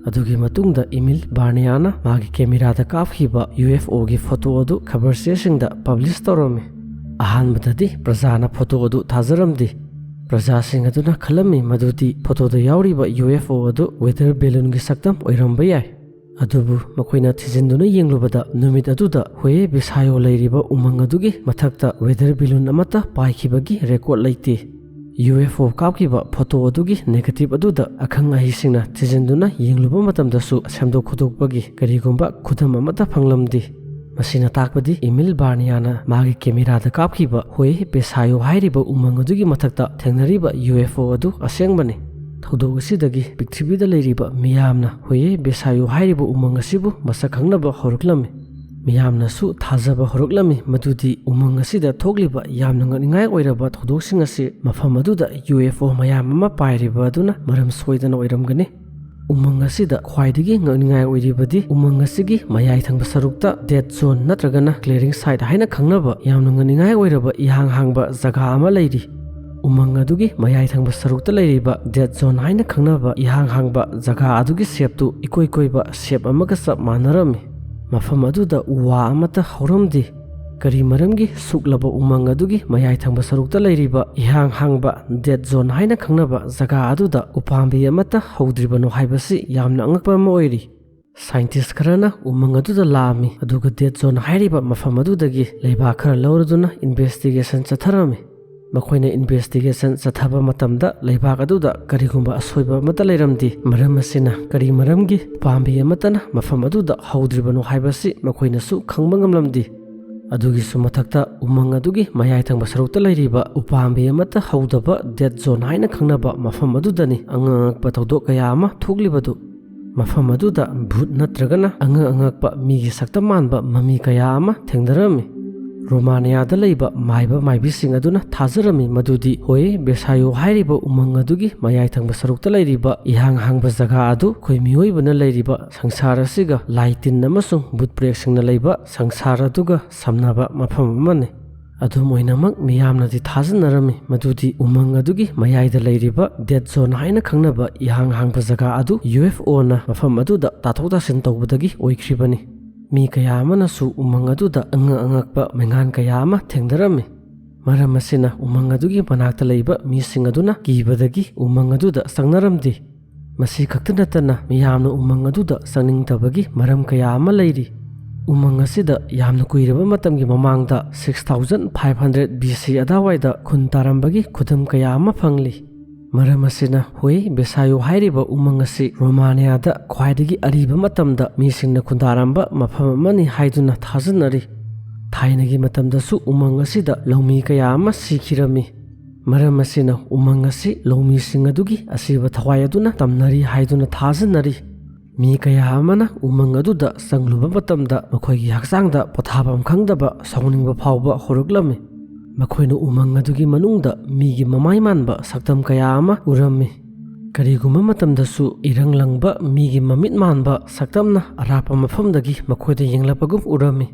ꯑꯗꯨꯒꯤ ꯃꯇꯨꯡꯗ ꯏꯃꯤꯜ ꯕꯥꯔꯅꯤꯌꯥꯅ ꯃꯥꯒꯤ ꯀꯦꯃꯦꯔꯥꯗ ꯀꯥꯞꯈꯤꯕ UFOꯒꯤ ꯐꯣꯇꯣ ꯑꯗꯨ ꯈꯕꯔ ꯆꯦꯁꯤꯡꯗ ꯄꯕ꯭ꯂꯤꯁ ꯇꯧꯔꯝꯃꯤ꯫ ꯑꯍꯥꯟꯕꯗꯗꯤ ꯄ꯭ꯔꯖꯥꯅ ꯐꯣꯇꯣ ꯑꯗꯨ ꯊꯥꯖꯔꯝꯗꯦ꯫ ꯄ꯭ꯔꯖꯥꯁꯤꯡ ꯑꯗꯨꯅ ꯈꯜꯂꯝꯃꯤ ꯃꯗꯨꯗꯤ ꯐꯣꯇꯣꯗ ꯌꯥꯎꯔꯤꯕ UFO ꯑꯗꯨ ꯋꯦꯗꯔ ꯕꯦꯂꯨꯟꯒꯤ ꯁꯛꯇꯝ ꯑꯣꯏꯔꯝꯕ ꯌꯥꯏ꯫ ꯑꯗꯨꯕꯨ ꯃꯈꯣꯏꯅ ꯊꯤꯖꯤꯟꯗꯨꯅ ꯌꯦꯡꯂꯨꯕꯗ ꯅꯨꯃꯤꯠ ꯑꯗꯨꯗ ꯍꯨꯏ ꯕꯦꯁꯥꯌꯣ ꯂꯩꯔꯤꯕ ꯎꯃꯪ ꯑꯗꯨꯒꯤ ꯃꯊꯛꯇ ꯋꯦꯗꯔ ꯕꯦꯂꯨꯟ ꯑꯃꯠꯇ ꯄꯥꯏꯈꯤꯕꯒꯤ ꯔꯦꯀꯣꯔꯗ ꯂꯩꯇꯦ꯫ UFO ꯀꯥꯞꯈꯤꯕ ꯐꯣꯇꯣ ꯑꯗꯨꯒꯤ ꯅꯦꯒꯦꯇꯤꯚ ꯑꯗꯨꯗ ꯑꯈꯪ ꯑꯍꯩꯁꯤꯡꯅ ꯊꯤꯖꯤꯟꯗꯨꯅ ꯌꯦꯡꯂꯨꯕ ꯃꯇꯝꯗꯁꯨ ꯁꯦꯝꯗꯣꯛ ꯈꯣꯠꯇꯣꯛꯄꯒꯤ ꯀꯔꯤꯒꯨꯝꯕ ꯈꯨꯗꯝ ꯑꯃꯠꯇ ꯐꯪꯂꯝꯗꯦ꯫ ꯃꯁꯤꯅ ꯇꯥꯛꯄꯗꯤ ꯏꯃꯤꯜ ꯕꯥꯔꯅꯤꯌꯥꯅ ꯃꯥꯒꯤ ꯀꯦꯃꯦꯔꯥꯗ ꯀꯥꯞꯈꯤꯕ ꯍꯨꯏ ꯕꯦꯁꯥꯌꯣ ꯍꯥꯏꯔꯤꯕ ꯎꯃꯪ ꯑꯗꯨꯒꯤ ꯃꯊꯛꯇ ꯊꯦꯡꯅꯔꯤꯕ UFO ꯑꯗꯨ ꯑꯁꯦꯡꯕꯅꯤ꯫ ꯊꯧꯗꯣꯛ ꯑꯁꯤꯗꯒꯤ ꯄ꯭ꯔꯤꯊꯤꯕꯤꯗ ꯂꯩꯔꯤꯕ ꯃꯤꯌꯥꯝꯅ ꯍꯨꯏ ꯕꯦꯁꯥꯌꯣ ꯍꯥꯏꯔꯤꯕ ꯎꯃꯪ ꯑꯁꯤꯕꯨ ꯃꯁꯛ ꯈꯪꯅꯕ ꯍꯧꯔꯛꯂꯝꯃꯤ꯫ ꯃꯤꯌꯥꯝꯅꯁꯨ ꯊꯥꯖꯕ ꯍꯧꯔꯛꯂꯝꯃꯤ ꯃꯗꯨꯗꯤ ꯎꯃꯪ ꯑꯁꯤꯗ ꯊꯣꯛꯂꯤꯕ ꯌꯥꯝꯅ ꯉꯛꯅꯤꯡꯉꯥꯏ ꯑꯣꯏꯔꯕ ꯊꯧꯗꯣꯛꯁꯤꯡ ꯑꯁꯤ ꯃꯐꯝ ꯑꯗꯨꯗ UFO ꯃꯌꯥꯝ ꯑꯃ ꯄꯥꯏꯔꯤꯕ ꯑꯗꯨꯅ ꯃꯔꯝ ꯁꯣꯏꯗꯅ ꯑꯣꯏꯔꯝꯒꯅꯤ꯫ ꯎꯃꯪ ꯑꯁꯤꯗ ꯈ꯭ꯋꯥꯏꯗꯒꯤ ꯉꯛꯅꯤꯡꯉꯥꯏ ꯑꯣꯏꯔꯤꯕꯗꯤ ꯎꯃꯪ ꯑꯁꯤꯒꯤ ꯃꯌꯥꯏ ꯊꯪꯕ ꯁꯔꯨꯛꯇ ꯗꯦꯗ ꯖꯣꯟ ꯅꯠꯇ꯭ꯔꯒꯅ ꯀ꯭ꯂꯤꯌꯔꯤꯡ ꯁꯥꯏꯠ ꯍꯥꯏꯅ ꯈꯪꯅꯕ ꯌꯥꯝꯅ ꯉꯛꯅꯤꯡꯉꯥꯏ ꯑꯣꯏꯔꯕ ꯏꯍꯥꯡ ꯍꯥꯡꯕ ꯖꯒꯥ ꯑꯃ ꯂꯩꯔꯤ꯫ ꯎꯃꯪ ꯑꯗꯨꯒꯤ ꯃꯌꯥꯏ ꯊꯪꯕ ꯁꯔꯨꯛꯇ ꯂꯩꯔꯤꯕ ꯗꯦꯗ ꯖꯣꯟ ꯍꯥꯏꯅ ꯈꯪꯅꯕ ꯏꯍꯥꯡ ꯍꯥꯡꯕ ꯖꯒꯥ ꯑꯗꯨꯒꯤ ꯁꯦꯞꯇꯨ ꯏꯀꯣꯏ ꯀꯣꯏꯕ ꯁꯦꯞ ꯑꯃꯒ ꯆꯞ ꯃꯥꯟꯅꯔꯝꯃꯤ꯫ ꯃꯐꯝ ꯑꯗꯨꯗ ꯎ ꯋꯥ ꯑꯃꯠꯇ ꯍꯧꯔꯝꯗꯦ꯫ ꯀꯔꯤ ꯃꯔꯝꯒꯤ ꯁꯨꯛꯂꯕ ꯎꯃꯪ ꯑꯗꯨꯒꯤ ꯃꯌꯥꯏ ꯊꯪꯕ ꯁꯔꯨꯛꯇ ꯂꯩꯔꯤꯕ ꯏꯍꯥꯡ ꯍꯥꯡꯕ ꯗꯦꯗ ꯖꯣꯟ ꯍꯥꯏꯅ ꯈꯪꯅꯕ ꯖꯒꯥ ꯑꯗꯨꯗ ꯎꯄꯥꯝꯕꯤ ꯑꯃꯠꯇ ꯍꯧꯗ꯭ꯔꯤꯕꯅꯣ ꯍꯥꯏꯕꯁꯤ ꯌꯥꯝꯅ ꯑꯉꯛꯄ ꯑꯃ ꯑꯣꯏꯔꯤ꯫ ꯁꯥꯏꯟꯇꯤꯁ ꯈꯔꯅ ꯎꯃꯪ ꯑꯗꯨꯗ ꯂꯥꯛꯑꯝꯃꯤ ꯑꯗꯨꯒ ꯗꯦꯗ ꯖꯣꯟ ꯍꯥꯏꯔꯤꯕ ꯃꯐꯝ ꯑꯗꯨꯗꯒꯤ ꯂꯩꯕꯥꯛ ꯈꯔ ꯂꯧꯔꯗꯨꯅ ꯏꯟꯚꯦꯁꯇꯤꯒꯦꯁꯟ ꯆꯠꯊꯔꯝꯃꯤ꯫ ꯃꯈꯣꯏꯅ ꯏꯟꯚꯦꯁꯇꯤꯒꯦꯁꯟ ꯆꯠꯊꯕ ꯃꯇꯝꯗ ꯂꯩꯕꯥꯛ ꯑꯗꯨꯗ ꯀꯔꯤꯒꯨꯝꯕ ꯑꯁꯣꯏꯕ ꯑꯃꯠꯇ ꯂꯩꯔꯝꯗꯦ꯫ ꯃꯔꯝ ꯑꯁꯤꯅ ꯀꯔꯤ ꯃꯔꯝꯒꯤ ꯎꯄꯥꯝꯕꯤ ꯑꯃꯠꯇꯅ ꯃꯐꯝ ꯑꯗꯨꯗ ꯍꯧꯗ꯭ꯔꯤꯕꯅꯣ ꯍꯥꯏꯕꯁꯤ ꯃꯈꯣꯏꯅꯁꯨ ꯈꯪꯕ ꯉꯝꯂꯝꯗꯦ꯫ ꯑꯗꯨꯒꯤꯁꯨ ꯃꯊꯛꯇ ꯎꯃꯪ ꯑꯗꯨꯒꯤ ꯃꯌꯥꯏ ꯊꯪꯕ ꯁꯔꯨꯛꯇ ꯂꯩꯔꯤꯕ ꯎꯄꯥꯝꯕꯤ ꯑꯃꯠꯇ ꯍꯧꯗꯕ ꯗꯦꯗ ꯖꯣꯟ ꯍꯥꯏꯅ ꯈꯪꯅꯕ ꯃꯐꯝ ꯑꯗꯨꯗꯅꯤ ꯑꯉꯛꯄ ꯊꯧꯗꯣꯛ ꯀꯌꯥ ꯑꯃ ꯊꯣꯛꯂꯤꯕꯗꯨ꯫ ꯃꯐꯝ ꯑꯗꯨꯗ ꯚꯨꯠ ꯅꯠꯇ꯭ꯔꯒꯅ ꯑꯉꯛꯄ ꯃꯤꯒꯤ ꯁꯛꯇꯝ ꯃꯥꯟꯕ ꯃꯃꯤ ꯀꯌꯥ ꯑꯃ ꯊꯦꯡꯅꯔꯝꯃꯤ꯫ ꯔꯣꯃꯥꯅꯤꯌꯥꯗ ꯂꯩꯕ ꯃꯥꯏꯕ ꯃꯥꯏꯕꯤꯁꯤꯡ ꯑꯗꯨꯅ ꯊꯥꯖꯔꯝꯃꯤ ꯃꯗꯨꯗꯤ ꯍꯣꯏ ꯕꯦꯁꯥꯌꯣ ꯍꯥꯏꯔꯤꯕ ꯎꯃꯪ ꯑꯗꯨꯒꯤ ꯃꯌꯥꯏ ꯊꯪꯕ ꯁꯔꯨꯛꯇ ꯂꯩꯔꯤꯕ ꯏꯍꯥꯡ ꯍꯥꯡꯕ ꯖꯒꯥ ꯑꯗꯨ ꯑꯩꯈꯣꯏ ꯃꯤꯑꯣꯏꯕꯅ ꯂꯩꯔꯤꯕ ꯁꯪꯁꯥꯔ ꯑꯁꯤꯒ ꯂꯥꯏ ꯇꯤꯟ ꯑꯃꯁꯨꯡ ꯚꯨꯠ ꯄ꯭ꯔꯦꯠꯁꯤꯡꯅ ꯂꯩꯕ ꯁꯪꯁꯥꯔ ꯑꯗꯨꯒ ꯁꯝꯅꯕ ꯃꯐꯝ ꯑꯃꯅꯤ꯫ ꯑꯗꯨꯝ ꯑꯣꯏꯅꯃꯛ ꯃꯤꯌꯥꯝꯅꯗꯤ ꯊꯥꯖꯅꯔꯝꯃꯤ ꯃꯗꯨꯗꯤ ꯎꯃꯪ ꯑꯗꯨꯒꯤ ꯃꯌꯥꯏꯗ ꯂꯩꯔꯤꯕ ꯗꯦꯗ ꯖꯣꯟ ꯍꯥꯏꯅ ꯈꯪꯅꯕ ꯏꯍꯥꯡ ꯍꯥꯡꯕ ꯖꯒꯥ ꯑꯗꯨ UFOꯅ ꯃꯐꯝ ꯑꯗꯨꯗ ꯇꯥꯊꯣꯛ ꯇꯥꯁꯤꯟ ꯇꯧꯕꯗꯒꯤ ꯑꯣꯏꯈ꯭ꯔꯤꯕꯅꯤ꯫ ꯃꯤ ꯀꯌꯥ ꯑꯃꯅꯁꯨ ꯎꯃꯪ ꯑꯗꯨꯗ ꯑꯉꯛꯄ ꯃꯩꯉꯥꯟ ꯀꯌꯥ ꯑꯃ ꯊꯦꯡꯅꯔꯝꯃꯤ꯫ ꯃꯔꯝ ꯑꯁꯤꯅ ꯎꯃꯪ ꯑꯗꯨꯒꯤ ꯃꯅꯥꯛꯇ ꯂꯩꯕ ꯃꯤꯁꯤꯡ ꯑꯗꯨꯅ ꯀꯤꯕꯗꯒꯤ ꯎꯃꯪ ꯑꯗꯨꯗ ꯆꯪꯅꯔꯝꯗꯦ꯫ ꯃꯁꯤ ꯈꯛꯇ ꯅꯠꯇꯅ ꯃꯤꯌꯥꯝꯅ ꯎꯃꯪ ꯑꯗꯨꯗ ꯆꯪꯅꯤꯡꯗꯕꯒꯤ ꯃꯔꯝ ꯀꯌꯥ ꯑꯃ ꯂꯩꯔꯤ꯫ ꯎꯃꯪ ꯑꯁꯤꯗ ꯌꯥꯝꯅ ꯀꯨꯏꯔꯕ ꯃꯇꯝꯒꯤ ꯃꯃꯥꯡꯗ 6500 BC ꯑꯗꯥꯋꯥꯏꯗ ꯈꯨꯟ ꯇꯥꯔꯝꯕꯒꯤ ꯈꯨꯗꯝ ꯀꯌꯥ ꯑꯃ ꯐꯪꯂꯤ꯫ ꯃꯔꯝ ꯑꯁꯤꯅ ꯍꯣꯏ ꯕꯦꯁꯥꯌꯣ ꯍꯥꯏꯔꯤꯕ ꯎꯃꯪ ꯑꯁꯤ ꯔꯣꯃꯥꯅꯤꯌꯥꯗ ꯈ꯭ꯋꯥꯏꯗꯒꯤ ꯑꯔꯤꯕ ꯃꯇꯝꯗ ꯃꯤꯁꯤꯡꯅ ꯈꯨꯟꯗꯥꯔꯝꯕ ꯃꯐꯝ ꯑꯃꯅꯤ ꯍꯥꯏꯗꯨꯅ ꯊꯥꯖꯅꯔꯤ꯫ ꯊꯥꯏꯅꯒꯤ ꯃꯇꯝꯗꯁꯨ ꯎꯃꯪ ꯑꯁꯤꯗ ꯂꯧꯃꯤ ꯀꯌꯥ ꯑꯃ ꯁꯤꯈꯤꯔꯝꯃꯤ꯫ ꯃꯔꯝ ꯑꯁꯤꯅ ꯎꯃꯪ ꯑꯁꯤ ꯂꯧꯃꯤꯁꯤꯡ ꯑꯗꯨꯒꯤ ꯑꯁꯤꯕ ꯊꯋꯥꯏ ꯑꯗꯨꯅ ꯇꯝꯅꯔꯤ ꯍꯥꯏꯗꯨꯅ ꯊꯥꯖꯅꯔꯤ꯫ ꯃꯤ ꯀꯌꯥ ꯑꯃꯅ ꯎꯃꯪ ꯑꯗꯨꯗ ꯆꯪꯂꯨꯕ ꯃꯇꯝꯗ ꯃꯈꯣꯏꯒꯤ ꯍꯛꯆꯥꯡꯗ ꯄꯣꯊꯥꯐꯝ ꯈꯪꯗꯕ ꯁꯥꯎꯅꯤꯡꯕ ꯐꯥꯎꯕ ꯍꯧꯔꯛꯂꯝꯃꯤ꯫ ꯃꯈꯣꯏꯅ ꯎꯃꯪ ꯑꯗꯨꯒꯤ ꯃꯅꯨꯡꯗ ꯃꯤꯒꯤ ꯃꯃꯥꯏ ꯃꯥꯟꯕ ꯁꯛꯇꯝ ꯀꯌꯥ ꯑꯃ ꯎꯔꯝꯃꯤ꯫ ꯀꯔꯤꯒꯨꯝꯕ ꯃꯇꯝꯗꯁꯨ ꯏꯔꯪ ꯂꯪꯕ ꯃꯤꯒꯤ ꯃꯃꯤꯠ ꯃꯥꯟꯕ ꯁꯛꯇꯝꯅ ꯑꯔꯥꯞꯄ ꯃꯐꯝꯗꯒꯤ ꯃꯈꯣꯏꯗ ꯌꯦꯡꯂꯛꯄꯒꯨꯝ ꯎꯔꯝꯃꯤ꯫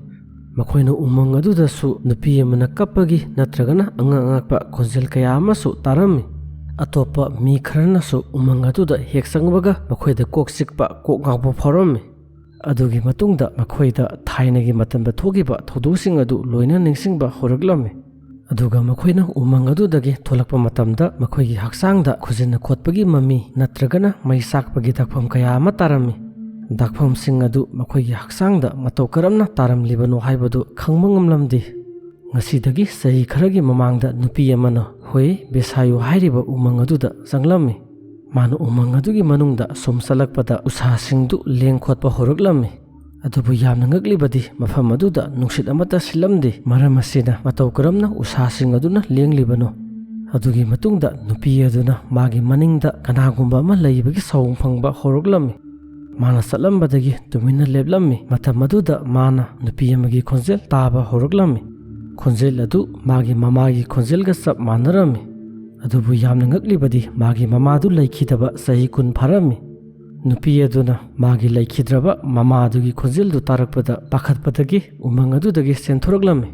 ꯃꯈꯣꯏꯅ ꯎꯃꯪ ꯑꯗꯨꯗꯁꯨ ꯅꯨꯄꯤ ꯑꯃꯅ ꯀꯞꯄꯒꯤ ꯅꯠꯇ꯭ꯔꯒꯅ ꯑꯉꯛꯄ ꯈꯣꯟꯖꯦꯜ ꯀꯌꯥ ꯑꯃꯁꯨ ꯇꯥꯔꯝꯃꯤ꯫ ꯑꯇꯣꯞꯄ ꯃꯤ ꯈꯔꯅꯁꯨ ꯎꯃꯪ ꯑꯗꯨꯗ ꯍꯦꯛ ꯆꯪꯕꯒ ꯃꯈꯣꯏꯗ ꯀꯣꯛ ꯆꯤꯛꯄ ꯀꯣꯛ ꯉꯥꯎꯕ ꯐꯥꯎꯔꯝꯃꯤ꯫ ꯑꯗꯨꯒꯤ ꯃꯇꯨꯡꯗ ꯃꯈꯣꯏꯗ ꯊꯥꯏꯅꯒꯤ ꯃꯇꯝꯗ ꯊꯣꯛꯈꯤꯕ ꯊꯧꯗꯣꯛꯁꯤꯡ ꯑꯗꯨ ꯂꯣꯏꯅ ꯅꯤꯡꯁꯤꯡꯕ ꯍꯧꯔꯛꯂꯝꯃꯤ꯫ ꯑꯗꯨꯒ ꯃꯈꯣꯏꯅ ꯎꯃꯪ ꯑꯗꯨꯗꯒꯤ ꯊꯣꯛꯂꯛꯄ ꯃꯇꯝꯗ ꯃꯈꯣꯏꯒꯤ ꯍꯛꯆꯥꯡꯗ ꯈꯨꯖꯤꯟꯅ ꯈꯣꯠꯄꯒꯤ ꯃꯃꯤ ꯅꯠꯇ꯭ꯔꯒꯅ ꯃꯩ ꯆꯥꯛꯄꯒꯤ ꯗꯥꯛꯐꯝ ꯀꯌꯥ ꯑꯃ ꯇꯥꯔꯝꯃꯤ꯫ ꯗꯥꯛꯐꯝꯁꯤꯡ ꯑꯗꯨ ꯃꯈꯣꯏꯒꯤ ꯍꯛꯆꯥꯡꯗ ꯃꯇꯧ ꯀꯔꯝꯅ ꯇꯥꯔꯝꯂꯤꯕꯅꯣ ꯍꯥꯏꯕꯗꯨ ꯈꯪꯕ ꯉꯝꯂꯝꯗꯦ꯫ ꯉꯁꯤꯗꯒꯤ ꯆꯍꯤ ꯈꯔꯒꯤ ꯃꯃꯥꯡꯗ ꯅꯨꯄꯤ ꯑꯃꯅ ꯍꯣꯏ ꯕꯦꯁꯥꯌꯣ ꯍꯥꯏꯔꯤꯕ ꯎꯃꯪ ꯑꯗꯨꯗ ꯆꯪꯂꯝꯃꯤ꯫ ꯃꯥꯅ ꯎꯃꯪ ꯑꯗꯨꯒꯤ ꯃꯅꯨꯡꯗ ꯁꯨꯝ ꯆꯠꯂꯛꯄꯗ ꯎꯁꯥꯁꯤꯡꯗꯨ ꯂꯦꯡ ꯈꯣꯠꯄ ꯍꯧꯔꯛꯂꯝꯃꯤ꯫ ꯑꯗꯨꯕꯨ ꯌꯥꯝꯅ ꯉꯛꯂꯤꯕꯗꯤ ꯃꯐꯝ ꯑꯗꯨꯗ ꯅꯨꯡꯁꯤꯠ ꯑꯃꯠꯇ ꯁꯤꯠꯂꯝꯗꯦ꯫ ꯃꯔꯝ ꯑꯁꯤꯅ ꯃꯇꯧ ꯀꯔꯝꯅ ꯎꯁꯥꯁꯤꯡ ꯑꯗꯨꯅ ꯂꯦꯡꯂꯤꯕꯅꯣ? ꯑꯗꯨꯒꯤ ꯃꯇꯨꯡꯗ ꯅꯨꯄꯤ ꯑꯗꯨꯅ ꯃꯥꯒꯤ ꯃꯅꯤꯡꯗ ꯀꯅꯥꯒꯨꯝꯕ ꯑꯃ ꯂꯩꯕꯒꯤ ꯁꯥꯎꯟ ꯐꯪꯕ ꯍꯧꯔꯛꯂꯝꯃꯤ꯫ ꯃꯥꯅ ꯆꯠꯂꯝꯕꯗꯒꯤ ꯇꯨꯃꯤꯟꯅ ꯂꯦꯞꯂꯝꯃꯤ꯫ ꯃꯇꯝ ꯑꯗꯨꯗ ꯃꯥꯅ ꯅꯨꯄꯤ ꯑꯃꯒꯤ ꯈꯣꯟꯖꯦꯜ ꯇꯥꯕ ꯍꯧꯔꯛꯂꯝꯃꯤ꯫ ꯈꯣꯟꯖꯦꯜ ꯑꯗꯨ ꯃꯥꯒꯤ ꯃꯃꯥꯒꯤ ꯈꯣꯟꯖꯦꯜꯒ ꯆꯞ ꯃꯥꯟꯅꯔꯝꯃꯤ꯫ ꯑꯗꯨꯕꯨ ꯌꯥꯝꯅ ꯉꯛꯂꯤꯕꯗꯤ ꯃꯥꯒꯤ ꯃꯃꯥꯗꯨ ꯂꯩꯈꯤꯗꯕ ꯆꯍꯤ 10 ꯐꯥꯔꯝꯃꯤ꯫ ꯅꯨꯄꯤ ꯑꯗꯨꯅ ꯃꯥꯒꯤ ꯂꯩꯈꯤꯗ꯭ꯔꯕ ꯃꯃꯥꯗꯨꯒꯤ ꯈꯣꯟꯖꯦꯜꯗꯨ ꯇꯥꯔꯛꯄꯗ ꯄꯥꯈꯠꯄꯗꯒꯤ ꯎꯃꯪ ꯑꯗꯨꯗꯒꯤ ꯆꯦꯟꯊꯣꯔꯛꯂꯝꯃꯤ꯫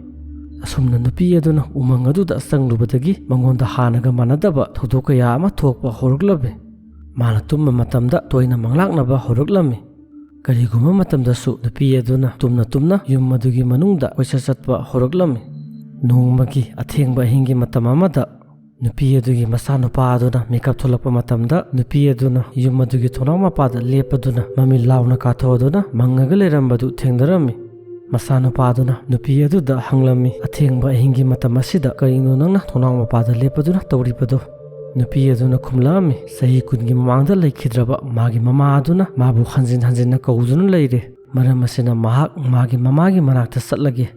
ꯑꯁꯨꯝꯅ ꯅꯨꯄꯤ ꯑꯗꯨꯅ ꯎꯃꯪ ꯑꯗꯨꯗ ꯆꯪꯂꯨꯕꯗꯒꯤ ꯃꯉꯣꯟꯗ ꯍꯥꯟꯅꯒ ꯃꯥꯟꯅꯗꯕ ꯊꯧꯗꯣꯛ ꯀꯌꯥ ꯑꯃ ꯊꯣꯛꯄ ꯍꯧꯔꯛꯂꯝꯃꯤ꯫ ꯃꯥꯅ ꯇꯨꯝꯕ ꯃꯇꯝꯗ ꯇꯣꯏꯅ ꯃꯪꯂꯥꯛꯅꯕ ꯍꯧꯔꯛꯂꯝꯃꯤ꯫ ꯀꯔꯤꯒꯨꯝꯕ ꯃꯇꯝꯗꯁꯨ ꯅꯨꯄꯤ ꯑꯗꯨꯅ ꯇꯨꯝꯅ ꯌꯨꯝ ꯑꯗꯨꯒꯤ ꯃꯅꯨꯡꯗ ꯀꯣꯏꯆꯠ ꯆꯠꯄ ꯍꯧꯔꯛꯂꯝꯃꯤ꯫ ꯅꯣꯡꯃꯒꯤ ꯑꯊꯦꯡꯕ ꯑꯍꯤꯡꯒꯤ ꯃꯇꯝ ꯑꯃꯗ ꯅꯨꯄꯤ ꯑꯗꯨꯒꯤ ꯃꯆꯥꯅꯨꯄꯥ ꯑꯗꯨꯅ ꯃꯤꯀꯞ ꯊꯣꯛꯂꯛꯄ ꯃꯇꯝꯗ ꯅꯨꯄꯤ ꯑꯗꯨꯅ ꯌꯨꯝ ꯑꯗꯨꯒꯤ ꯊꯣꯡꯅꯥꯎ ꯃꯄꯥꯗ ꯂꯦꯞꯄꯗꯨꯅ ꯃꯃꯤꯠ ꯂꯥꯎꯅ ꯀꯥꯊꯣꯛꯑꯗꯨꯅ ꯃꯪꯉꯒ ꯂꯩꯔꯝꯕꯗꯨ ꯊꯦꯡꯅꯔꯝꯃꯤ꯫ ꯃꯆꯥꯅꯨꯄꯥ ꯑꯗꯨꯅ ꯅꯨꯄꯤ ꯑꯗꯨꯗ ꯍꯪꯂꯝꯃꯤ, ꯑꯊꯦꯡꯕ ꯑꯍꯤꯡꯒꯤ ꯃꯇꯝ ꯑꯁꯤꯗ ꯀꯔꯤꯅꯣ ꯅꯪꯅ ꯊꯣꯡꯅꯥꯎ ꯃꯄꯥꯗ ꯂꯦꯞꯄꯗꯨꯅ ꯇꯧꯔꯤꯕꯗꯣ? ꯅꯨꯄꯤ ꯑꯗꯨꯅ ꯈꯨꯝꯂꯛꯑꯝꯃꯤ, ꯆꯍꯤ 10ꯒꯤ ꯃꯃꯥꯡꯗ ꯂꯩꯈꯤꯗ꯭ꯔꯕ ꯃꯥꯒꯤ ꯃꯃꯥ ꯑꯗꯨꯅ ꯃꯥꯕꯨ ꯍꯟꯖꯤꯟ ꯍꯟꯖꯤꯟꯅ ꯀꯧꯗꯨꯅ ꯂꯩꯔꯦ꯫ ꯃꯔꯝ ꯑꯁꯤꯅ ꯃꯍꯥꯛ ꯃꯥꯒꯤ ꯃꯃꯥꯒꯤ ꯃꯅꯥꯛꯇ ꯆꯠꯂꯒꯦ꯫